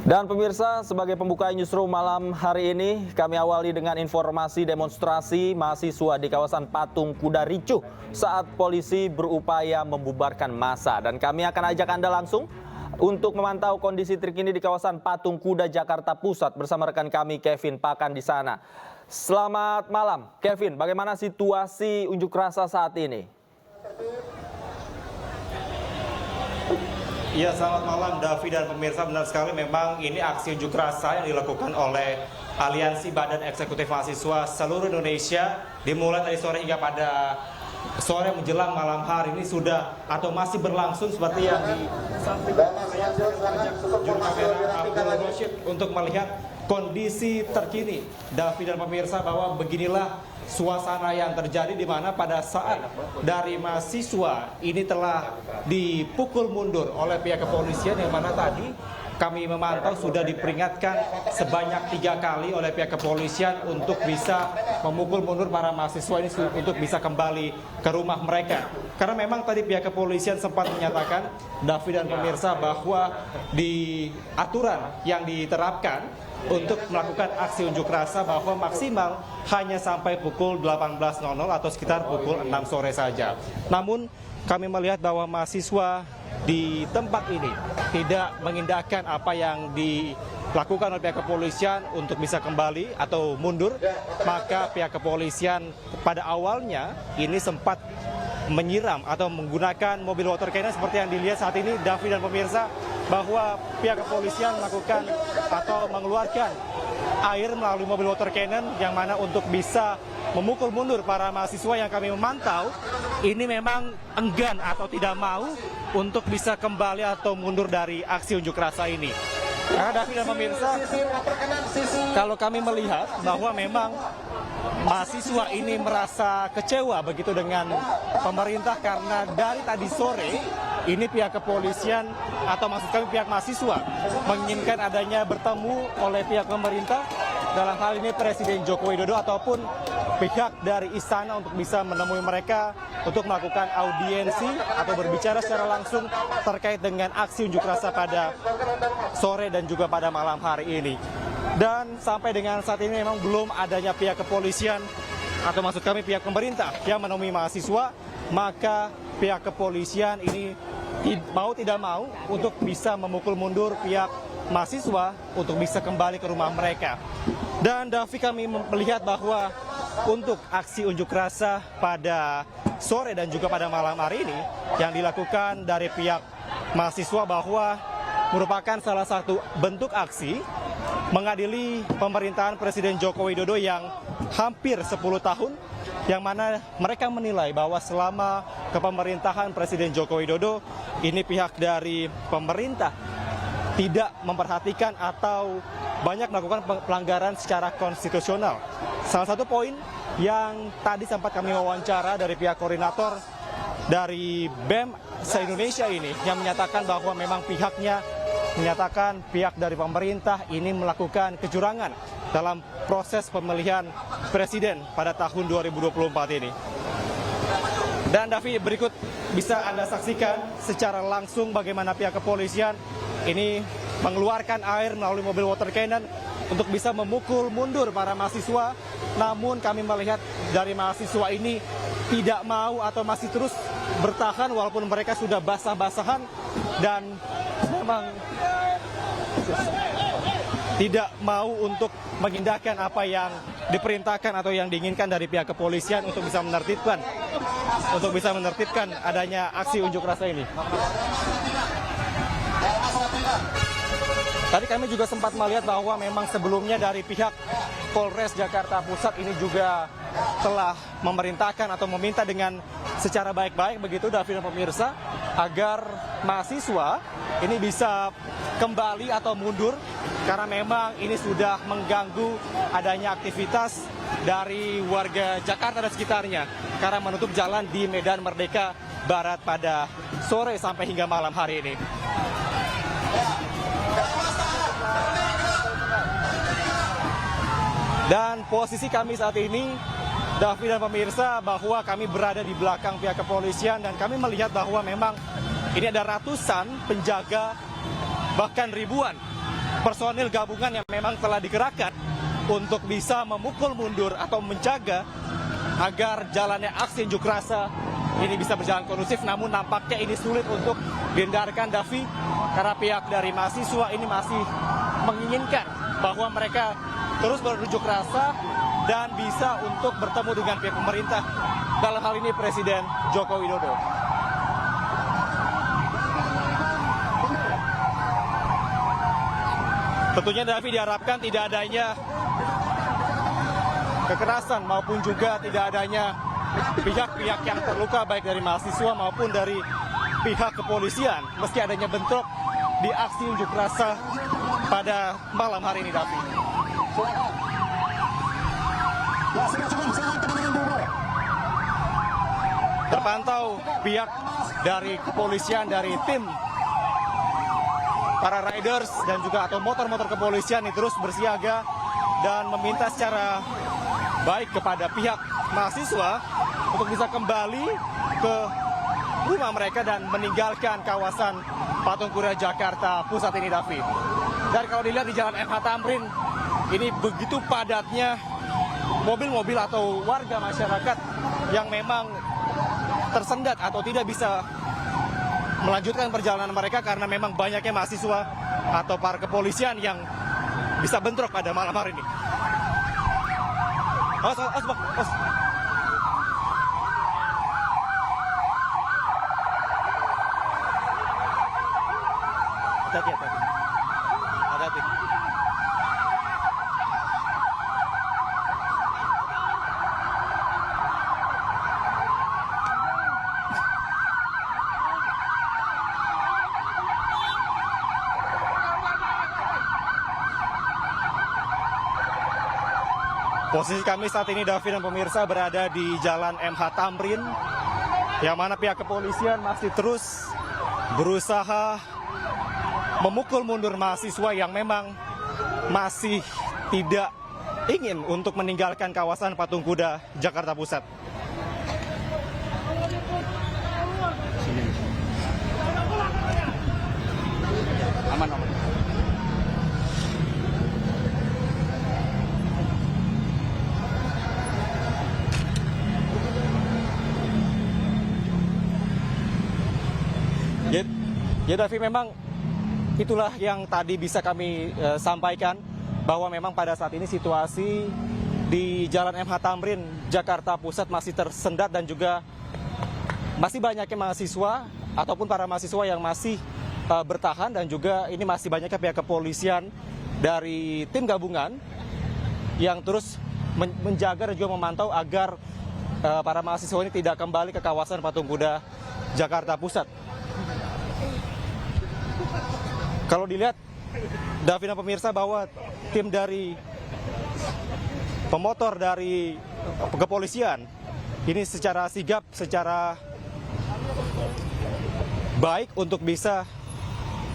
Dan pemirsa, sebagai pembuka newsroom malam hari ini, kami awali dengan informasi demonstrasi mahasiswa di kawasan Patung Kuda ricuh saat polisi berupaya membubarkan massa. Dan kami akan ajak Anda langsung untuk memantau kondisi terkini di kawasan Patung Kuda Jakarta Pusat bersama rekan kami Kevin Pakan di sana. Selamat malam, Kevin. Bagaimana situasi unjuk rasa saat ini? Ya, selamat malam Davi dan pemirsa. Benar sekali, memang ini aksi unjuk rasa yang dilakukan oleh Aliansi Badan Eksekutif Mahasiswa seluruh Indonesia dimulai tadi sore hingga pada sore menjelang malam hari ini sudah atau masih berlangsung seperti yang disampaikan juru kamera Abdul Rashid untuk melihat kondisi terkini Davi dan pemirsa bahwa beginilah suasana yang terjadi di mana pada saat dari mahasiswa ini telah dipukul mundur oleh pihak kepolisian, yang mana tadi kami memantau sudah diperingatkan sebanyak 3 kali oleh pihak kepolisian untuk bisa memukul mundur para mahasiswa ini untuk bisa kembali ke rumah mereka. Karena memang tadi pihak kepolisian sempat menyatakan, Davi dan pemirsa, bahwa di aturan yang diterapkan untuk melakukan aksi unjuk rasa bahwa maksimal hanya sampai pukul 18.00 atau sekitar pukul 6 sore saja. Namun kami melihat bahwa mahasiswa di tempat ini tidak mengindahkan apa yang dilakukan oleh pihak kepolisian untuk bisa kembali atau mundur. Maka pihak kepolisian pada awalnya ini sempat menyiram atau menggunakan mobil water cannon seperti yang dilihat saat ini, Davi dan pemirsa, bahwa pihak kepolisian melakukan atau mengeluarkan air melalui mobil water cannon yang mana untuk bisa memukul mundur para mahasiswa yang kami memantau ini memang enggan atau tidak mau untuk bisa kembali atau mundur dari aksi unjuk rasa ini. Karena Davi dan pemirsa, kalau kami melihat bahwa memang mahasiswa ini merasa kecewa begitu dengan pemerintah karena dari tadi sore ini pihak kepolisian atau maksud kami pihak mahasiswa menginginkan adanya bertemu oleh pihak pemerintah, dalam hal ini Presiden Joko Widodo ataupun pihak dari istana untuk bisa menemui mereka untuk melakukan audiensi atau berbicara secara langsung terkait dengan aksi unjuk rasa pada sore dan juga pada malam hari ini. Dan sampai dengan saat ini memang belum adanya pihak kepolisian atau maksud kami pihak pemerintah yang menemui mahasiswa, maka pihak kepolisian ini mau tidak mau untuk bisa memukul mundur pihak mahasiswa untuk bisa kembali ke rumah mereka. Dan Davi, kami melihat bahwa untuk aksi unjuk rasa pada sore dan juga pada malam hari ini yang dilakukan dari pihak mahasiswa bahwa merupakan salah satu bentuk aksi mengadili pemerintahan Presiden Joko Widodo yang hampir 10 tahun, yang mana mereka menilai bahwa selama kepemerintahan Presiden Joko Widodo ini pihak dari pemerintah tidak memperhatikan atau banyak melakukan pelanggaran secara konstitusional. Salah satu poin yang tadi sempat kami wawancara dari pihak koordinator dari BEM se-Indonesia ini yang menyatakan bahwa memang pihaknya menyatakan pihak dari pemerintah ini melakukan kecurangan dalam proses pemilihan presiden pada tahun 2024 ini. Dan Davi, berikut bisa Anda saksikan secara langsung bagaimana pihak kepolisian ini mengeluarkan air melalui mobil water cannon untuk bisa memukul mundur para mahasiswa. Namun kami melihat dari mahasiswa ini tidak mau atau masih terus bertahan walaupun mereka sudah basah-basahan dan memang tidak mau untuk mengindahkan apa yang diperintahkan atau yang diinginkan dari pihak kepolisian untuk bisa menertibkan adanya aksi unjuk rasa ini. Tadi kami juga sempat melihat bahwa memang sebelumnya dari pihak Polres Jakarta Pusat ini juga telah memerintahkan atau meminta dengan secara baik-baik begitu, Davi dan pemirsa, agar mahasiswa ini bisa kembali atau mundur karena memang ini sudah mengganggu adanya aktivitas dari warga Jakarta dan sekitarnya karena menutup jalan di Medan Merdeka Barat pada sore sampai hingga malam hari ini. Dan posisi kami saat ini, Davi dan pemirsa, bahwa kami berada di belakang pihak kepolisian dan kami melihat bahwa memang ini ada ratusan penjaga bahkan ribuan personil gabungan yang memang telah dikerahkan untuk bisa memukul mundur atau menjaga agar jalannya aksi unjuk rasa ini bisa berjalan kondusif. Namun nampaknya ini sulit untuk dihindarkan, Davi, karena pihak dari mahasiswa ini masih menginginkan bahwa mereka terus berunjuk rasa dan bisa untuk bertemu dengan pihak pemerintah, dalam hal ini Presiden Joko Widodo. Tentunya, Davi, diharapkan tidak adanya kekerasan maupun juga tidak adanya pihak-pihak yang terluka, baik dari mahasiswa maupun dari pihak kepolisian, meski adanya bentrok di aksi unjuk rasa pada malam hari ini, Davi. Terpantau pihak dari kepolisian, dari tim para riders dan juga atau motor-motor kepolisian ini terus bersiaga dan meminta secara baik kepada pihak mahasiswa untuk bisa kembali ke rumah mereka dan meninggalkan kawasan Patung Kuda Jakarta Pusat ini, Davi. Dan kalau dilihat di Jalan MH Tamrin, ini begitu padatnya mobil-mobil atau warga masyarakat yang memang tersendat atau tidak bisa melanjutkan perjalanan mereka karena memang banyaknya mahasiswa atau para kepolisian yang bisa bentrok pada malam hari ini. Os. Hati-hati. Posisi kami saat ini, Davi dan pemirsa, berada di Jalan MH Tamrin, yang mana pihak kepolisian masih terus berusaha memukul mundur mahasiswa yang memang masih tidak ingin untuk meninggalkan kawasan Patung Kuda Jakarta Pusat. Aman. Ya, Davi, memang itulah yang tadi bisa kami sampaikan, bahwa memang pada saat ini situasi di Jalan MH Tamrin, Jakarta Pusat masih tersendat dan juga masih banyaknya mahasiswa ataupun para mahasiswa yang masih bertahan, dan juga ini masih banyaknya pihak kepolisian dari tim gabungan yang terus menjaga dan juga memantau agar para mahasiswa ini tidak kembali ke kawasan Patung Kuda Jakarta Pusat. Kalau dilihat, Davi dan pemirsa, bahwa tim dari pemotor dari kepolisian ini secara sigap, secara baik untuk bisa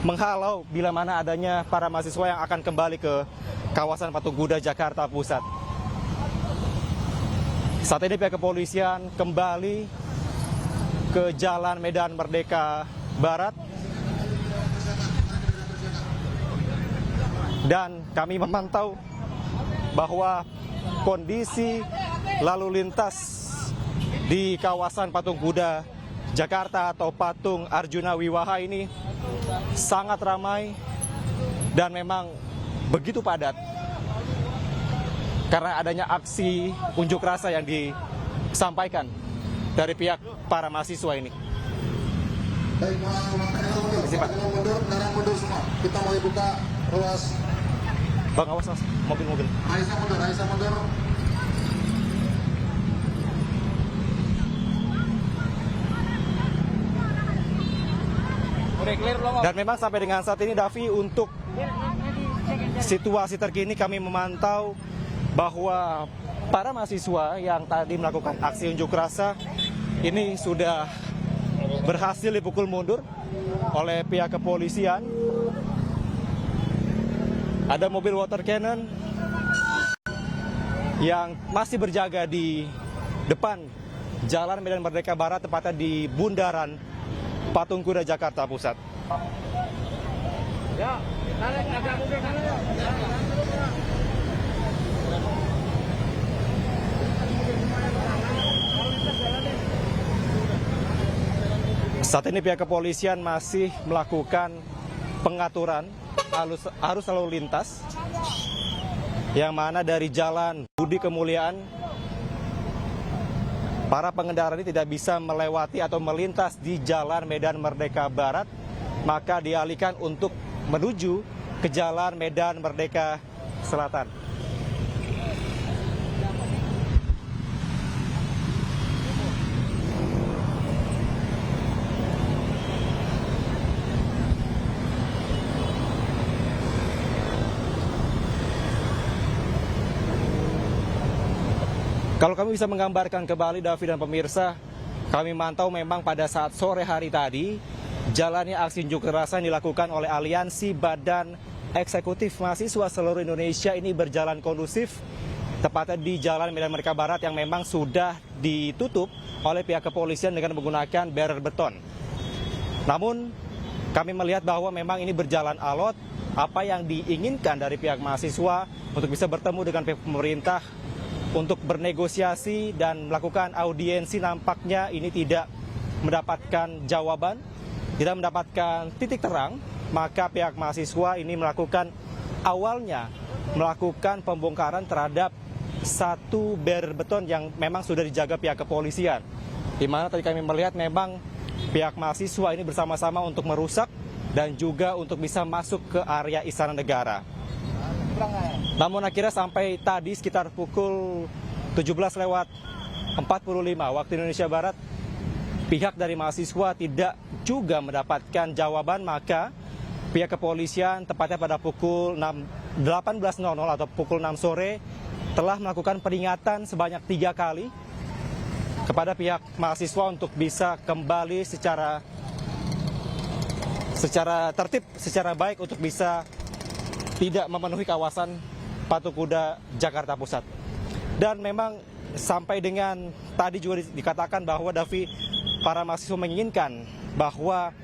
menghalau bila mana adanya para mahasiswa yang akan kembali ke kawasan Patung Kuda Jakarta Pusat. Saat ini pihak kepolisian kembali ke Jalan Medan Merdeka Barat, dan kami memantau bahwa kondisi lalu lintas di kawasan Patung Kuda Jakarta atau Patung Arjuna Wiwaha ini sangat ramai dan memang begitu padat karena adanya aksi unjuk rasa yang disampaikan dari pihak para mahasiswa ini. Baik, mundur semua. Kita mau buka ruas. Bang, awas mobil-mobil. Aisyah mundur. Dan memang sampai dengan saat ini, Davi, untuk situasi terkini kami memantau bahwa para mahasiswa yang tadi melakukan aksi unjuk rasa ini sudah berhasil dipukul mundur oleh pihak kepolisian. Ada mobil water cannon yang masih berjaga di depan Jalan Medan Merdeka Barat, tepatnya di bundaran Patung Kuda Jakarta Pusat. Ya, agak mundur. Saat ini pihak kepolisian masih melakukan pengaturan arus lalu lintas yang mana dari jalan Budi Kemuliaan para pengendara ini tidak bisa melewati atau melintas di jalan Medan Merdeka Barat, maka dialihkan untuk menuju ke jalan Medan Merdeka Selatan. Kalau kami bisa menggambarkan kembali, Davi dan pemirsa, kami mantau memang pada saat sore hari tadi, jalannya aksi unjuk rasa yang dilakukan oleh Aliansi Badan Eksekutif Mahasiswa seluruh Indonesia ini berjalan kondusif, tepatnya di Jalan Medan Merdeka Barat yang memang sudah ditutup oleh pihak kepolisian dengan menggunakan barrier beton. Namun, kami melihat bahwa memang ini berjalan alot, apa yang diinginkan dari pihak mahasiswa untuk bisa bertemu dengan pihak pemerintah untuk bernegosiasi dan melakukan audiensi, nampaknya ini tidak mendapatkan jawaban, tidak mendapatkan titik terang. Maka pihak mahasiswa ini awalnya melakukan pembongkaran terhadap satu barrier beton yang memang sudah dijaga pihak kepolisian. Di mana tadi kami melihat memang pihak mahasiswa ini bersama-sama untuk merusak dan juga untuk bisa masuk ke area Istana Negara. Namun akhirnya sampai tadi sekitar pukul 17:45 waktu Indonesia Barat, pihak dari mahasiswa tidak juga mendapatkan jawaban, maka pihak kepolisian tepatnya pada pukul 18.00 atau pukul 6 sore telah melakukan peringatan sebanyak 3 kali kepada pihak mahasiswa untuk bisa kembali secara tertib, secara baik untuk bisa tidak memenuhi kawasan Patung Kuda Jakarta Pusat. Dan memang sampai dengan tadi juga dikatakan bahwa Davi, para mahasiswa menginginkan bahwa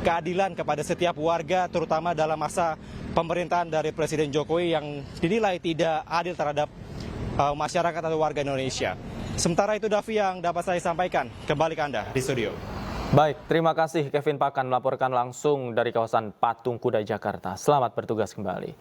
keadilan kepada setiap warga, terutama dalam masa pemerintahan dari Presiden Jokowi yang dinilai tidak adil terhadap masyarakat atau warga Indonesia. Sementara itu, Davi, yang dapat saya sampaikan. Kembali ke Anda di studio. Baik, terima kasih Kevin Pakan melaporkan langsung dari kawasan Patung Kuda Jakarta. Selamat bertugas kembali.